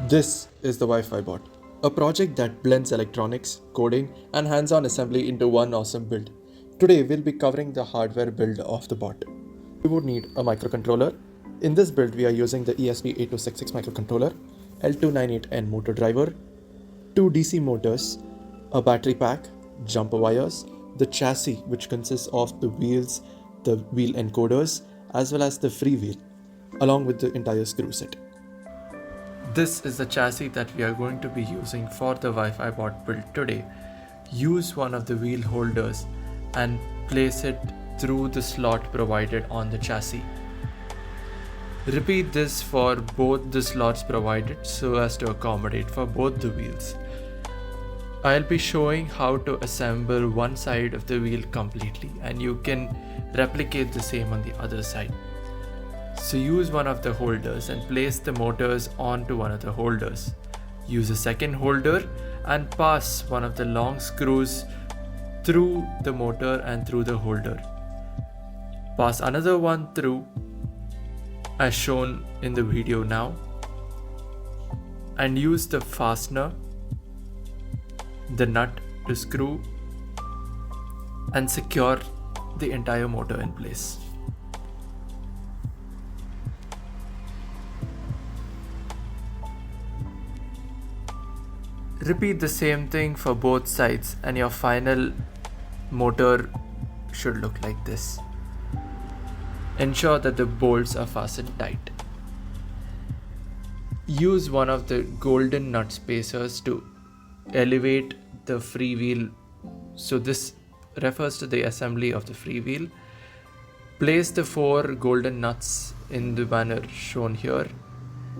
This is the Wi-Fi bot, a project that blends electronics, coding, and hands-on assembly into one awesome build. Today we'll be covering the hardware build of the bot. We would need a microcontroller. In this build we are using the ESP8266 microcontroller, L298N motor driver, two DC motors, a battery pack, jumper wires, the chassis which consists of the wheels, the wheel encoders, as well as the free wheel, along with the entire screw set. This is the chassis that we are going to be using for the Wi-Fi bot build today. Use one of the wheel holders and place it through the slot provided on the chassis. Repeat this for both the slots provided so as to accommodate for both the wheels. I'll be showing how to assemble one side of the wheel completely, and you can replicate the same on the other side. So use one of the holders and place the motors onto one of the holders. Use a second holder and pass one of the long screws through the motor and through the holder. Pass another one through as shown in the video now, and use the fastener, the nut to screw and secure the entire motor in place. Repeat the same thing for both sides and your final motor should look like this. Ensure that the bolts are fastened tight. Use one of the golden nut spacers to elevate the free wheel. So this refers to the assembly of the free wheel. Place the 4 golden nuts in the manner shown here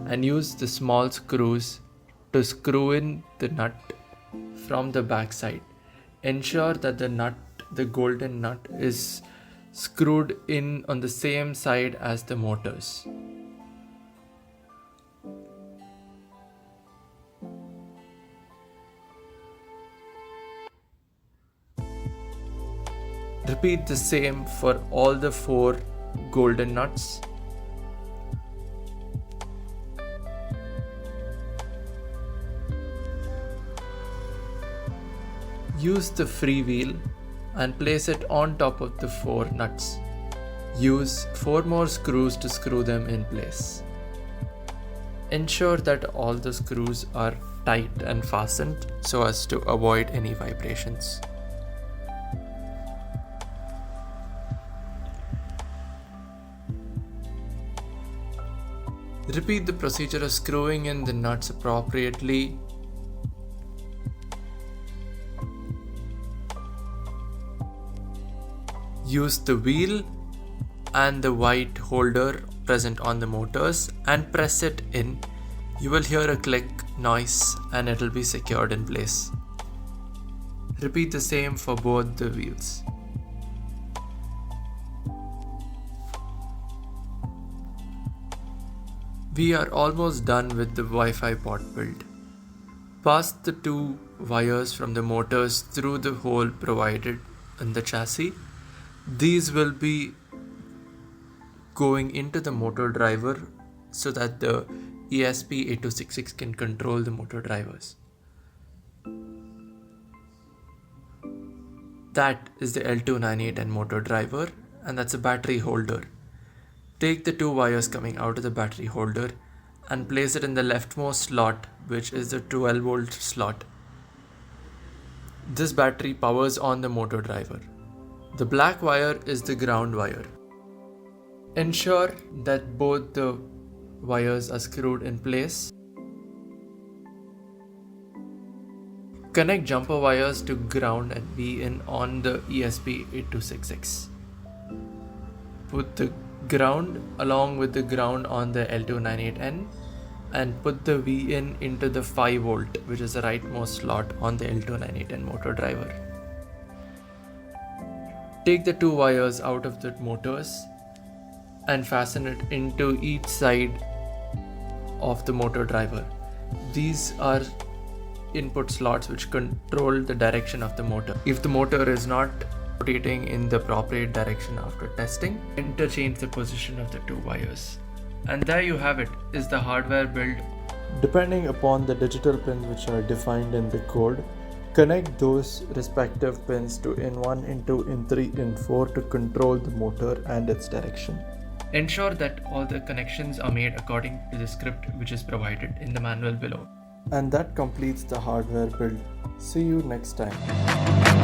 and use the small screws to screw in the nut from the back side. Ensure that the golden nut is screwed in on the same side as the motors. Repeat the same for all the 4 golden nuts. Use the free wheel and place it on top of the 4 nuts. Use 4 more screws to screw them in place. Ensure that all the screws are tight and fastened so as to avoid any vibrations. Repeat the procedure of screwing in the nuts appropriately. Use the wheel and the white holder present on the motors and press it in. You will hear a click noise and it will be secured in place. Repeat the same for both the wheels. We are almost done with the Wi-Fi bot build. Pass the 2 wires from the motors through the hole provided in the chassis. These will be going into the motor driver so that the ESP8266 can control the motor drivers. That is the L298N motor driver, and that's a battery holder. Take the 2 wires coming out of the battery holder and place it in the leftmost slot, which is the 12 volt slot. This battery powers on the motor driver. The black wire is the ground wire. Ensure that both the wires are screwed in place. Connect jumper wires to ground and V in on the ESP8266. Put the ground along with the ground on the L298N and put the V in into the 5 volt, which is the rightmost slot on the L298N motor driver. Take the 2 wires out of the motors and fasten it into each side of the motor driver. These are input slots which control the direction of the motor. If the motor is not rotating in the appropriate direction after testing, interchange the position of the 2 wires. And there you have it, is the hardware build Depending upon the digital pins which are defined in the code, connect those respective pins to in1, in2, in3, in4 to control the motor and its direction. Ensure that all the connections are made according to the script which is provided in the manual below. And that completes the hardware build. See you next time.